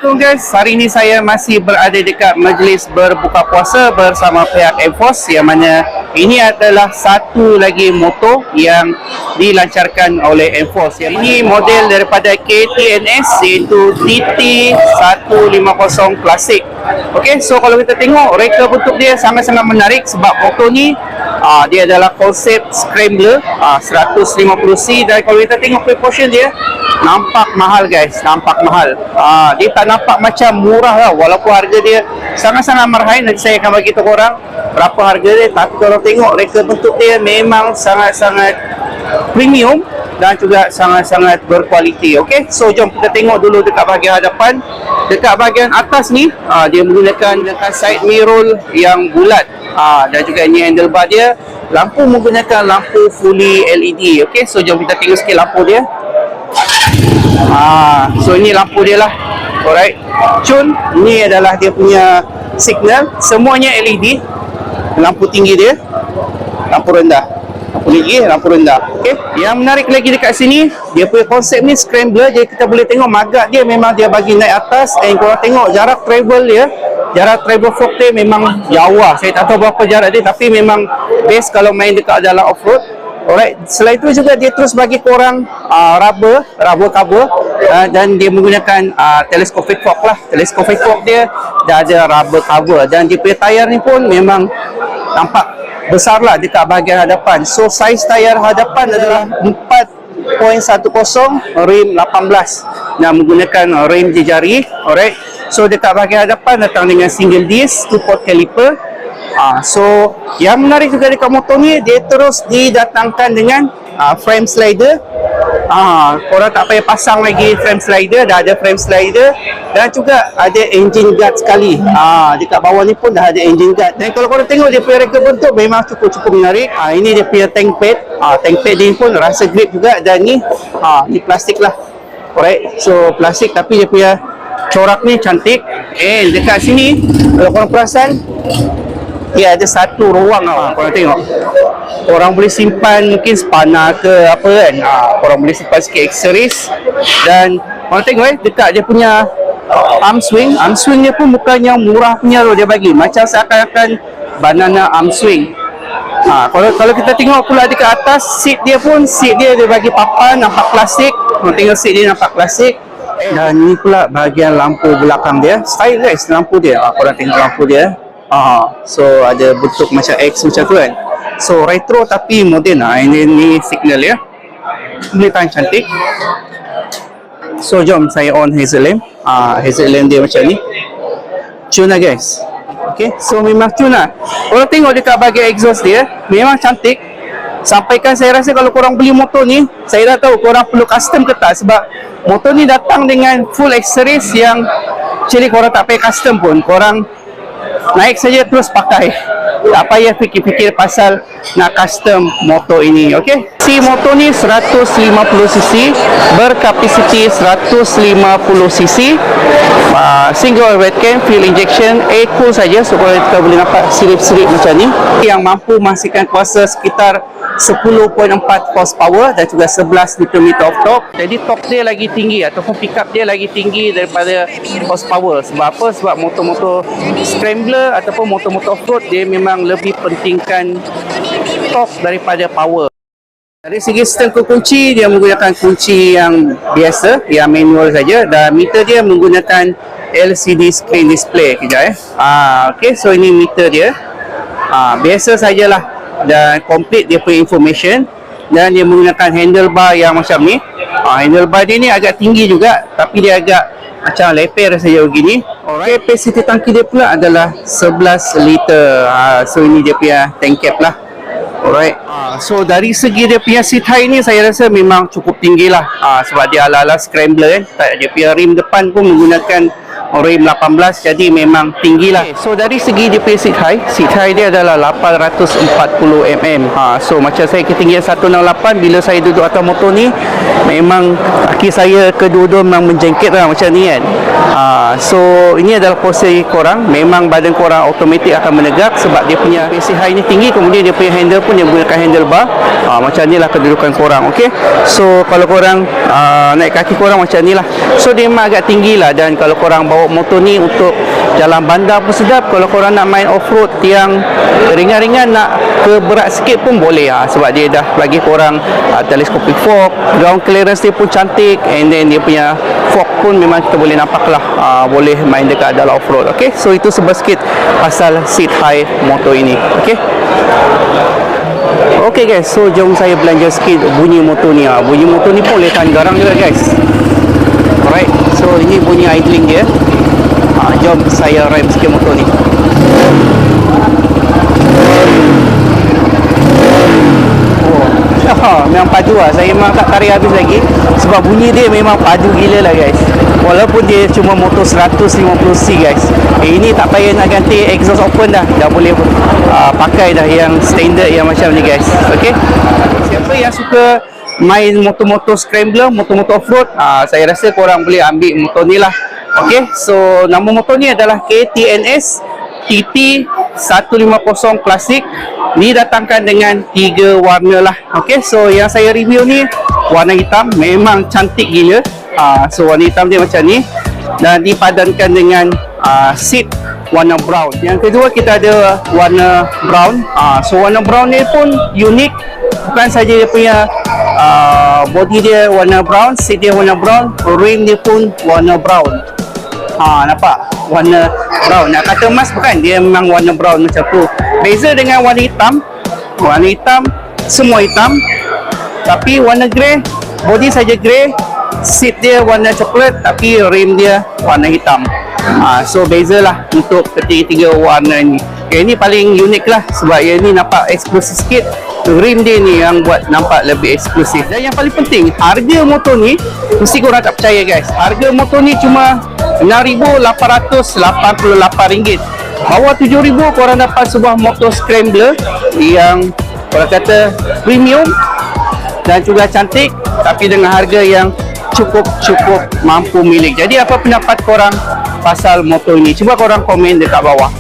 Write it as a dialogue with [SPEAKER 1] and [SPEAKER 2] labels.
[SPEAKER 1] Assalamualaikum guys. Hari ini saya masih berada dekat majlis berbuka puasa bersama pihak Enforce, yang mana ini adalah satu lagi motor yang dilancarkan oleh Enforce. Yang ini model daripada KTNS, iaitu TT150 Classic. Okey, so kalau kita tengok reka bentuk dia sangat-sangat menarik sebab motor ni dia adalah konsep scrambler 150C, dan kalau kita tengok proportion dia nampak mahal guys, nampak mahal. Dia tak nampak macam murah lah, walaupun harga dia sangat-sangat marhain. Nanti saya akan bagi tahu korang berapa harga dia, tapi kalau tengok reka bentuk dia memang sangat-sangat premium dan juga sangat-sangat berkualiti. Okey, so jom kita tengok dulu dekat bahagian hadapan. Dekat bahagian atas ni dia menggunakan side mirror yang bulat, dan juga ini handlebar dia. Lampu menggunakan lampu fully LED. Okey, so jom kita tengok sikit lampu dia. So ini lampu dia lah. Alright, cun, ini adalah dia punya signal. Semuanya LED. Lampu tinggi dia, lampu rendah, lampu tinggi, lampu rendah. Okay, yang menarik lagi dekat sini, dia punya konsep ni scrambler. Jadi kita boleh tengok magak dia memang dia bagi naik atas. Dan korang tengok jarak travel dia, jarak travel fork dia memang jauh lah. Saya tak tahu berapa jarak dia, tapi memang best kalau main dekat jalan off-road. Alright, selain itu juga dia terus bagi korang rubber cover, dan dia menggunakan telescopic fork lah. Telescopic fork dia dah ada rubber cover, dan dia punya tayar ni pun memang nampak besar lah dekat bahagian hadapan. So saiz tayar hadapan adalah 4.10 rim 18 dan menggunakan rim jari. Alright, so dekat bahagian hadapan datang dengan single disc 2-port caliper. So yang menarik juga dekat motor ni, dia terus didatangkan dengan frame slider. Korang tak payah pasang lagi frame slider, dah ada frame slider, dan juga ada engine guard sekali. Dekat bawah ni pun dah ada engine guard. Dan kalau korang tengok dia punya reka bentuk memang cukup menarik. Ini dia punya tank pad. Tank pad dia pun rasa grip juga, dan ni plastik lah. Alright, so plastik tapi dia punya corak ni cantik. Dekat sini kalau korang perasan, dia ada satu ruang lah. Korang tengok, korang boleh simpan mungkin spana ke apa kan. Korang boleh simpan sikit aksesoris. Dan korang tengok dekat dia punya arm swing. Arm swing dia pun bukan yang murah punya loh dia bagi, macam seakan-akan banana arm swing. Kalau kita tengok pula dekat atas, seat dia bagi papan, nampak klasik. Korang tengok seat dia nampak klasik. Dan ni pula bahagian lampu belakang dia. Style guys lampu dia. Korang tengok lampu dia. So ada bentuk macam X macam tu kan. So retro tapi moden lah. Ini signal ya. Boleh tahan cantik. So jom saya on hazel lamp. Hazel lamp dia macam ni. Tune lah guys. Okay, so memang tune lah. Korang tengok dekat bahagian exhaust dia memang cantik. Sampaikan saya rasa kalau korang beli motor ni, saya dah tahu korang perlu custom ke tak, sebab motor ni datang dengan full accessories yang actually korang tak payah custom pun. Korang naik saja terus pakai, tak payah fikir-fikir pasal nak custom motor ini. Okey, si motor ni 150cc, berkapasiti 150cc, single wet cam, fuel injection, air cool saja, supaya kita boleh nampak sirip-sirip macam ni, yang mampu menghasilkan kuasa sekitar 10.4 horsepower dan juga 11 Nm of torque. Jadi torque dia lagi tinggi ataupun pickup dia lagi tinggi daripada horsepower. Sebab apa? Sebab motor-motor scrambler ataupun motor-motor off-road dia memang lebih pentingkan torque daripada power. Dari segi sistem kunci, dia menggunakan kunci yang biasa, yang manual saja, dan meter dia menggunakan LCD screen display. Kejap okey, so ini meter dia. Biasa sajalah, dan complete dia punya information. Dan dia menggunakan handlebar yang macam ni. Handlebar dia ni agak tinggi juga, tapi dia agak macam leper saja begini. Alright, kapasiti tangki dia pula adalah 11 liter. So ini dia punya tank cap lah. Alright, so dari segi dia punya seat height ni saya rasa memang cukup tinggi lah. Sebab dia ala-ala scrambler kan. Dia punya rim depan pun menggunakan rim 18, jadi memang tinggi lah. So dari segi dia punya seat height dia adalah 840 mm. So macam saya ketinggian 168, bila saya duduk atas motor ni memang kaki saya kedua-dua memang menjengkit lah macam ni kan. So ini adalah posisi korang, memang badan korang automatik akan menegak sebab dia punya seat height ni tinggi. Kemudian dia punya handle pun dia menggunakan handlebar. Macam ni lah kedudukan korang. Okay, so kalau korang naik kaki korang macam ni lah. So dia memang agak tinggi lah. Dan kalau korang bawa motor ni untuk jalan bandar pun sedap. Kalau korang nak main off-road yang ringan-ringan, nak ke berat sikit pun boleh sebab dia dah bagi korang telescopic fog, ground clearance dia pun cantik, and then dia punya fog pun memang kita boleh nampak lah. Boleh main dekat dalam off-road. Okay, so itu sikit pasal seat height motor ini. Okay, okay guys, so jom saya belanja sikit bunyi motor ni. Bunyi motor ni pun boleh tahan garang juga guys. Alright, so ini bunyi idling dia. Jom saya rem sikit motor ni. Memang padu lah. Saya memang tak tarik habis lagi sebab bunyi dia memang padu gila lah guys. Walaupun dia cuma motor 150cc guys. Ini tak payah nak ganti exhaust open dah. Dah boleh pakai dah yang standard yang macam ni guys. Okay, siapa yang suka main motor-motor scrambler, motor-motor off-road, saya rasa korang boleh ambil motor ni lah. Okay, so nama motor ni adalah KTNS TT 150 Classic. Ni datangkan dengan 3 warna lah. Okay, so yang saya review ni warna hitam, memang cantik gila. So warna hitam dia macam ni dan dipadankan dengan seat warna brown. Yang kedua kita ada warna brown. So warna brown ni pun unik. Bukan saja dia punya body dia warna brown, seat dia warna brown, rim dia pun warna brown. Nampak? Warna brown. Nak kata emas bukan, dia memang warna brown macam tu. Beza dengan warna hitam. Warna hitam semua hitam, tapi warna grey, body saja grey, seat dia warna coklat, tapi rim dia warna hitam. So bezalah untuk ketiga-tiga warna ni. Yang ni paling unik lah sebab yang ni nampak eksklusif sikit. Rim dia ni yang buat nampak lebih eksklusif. Dan yang paling penting, harga motor ni mesti korang tak percaya guys. Harga motor ni cuma RM6,888. Bawah RM7,000 korang dapat sebuah motor scrambler yang korang kata premium dan juga cantik, tapi dengan harga yang cukup mampu milik. Jadi apa pendapat korang pasal motor ini? Cuba korang komen dekat bawah.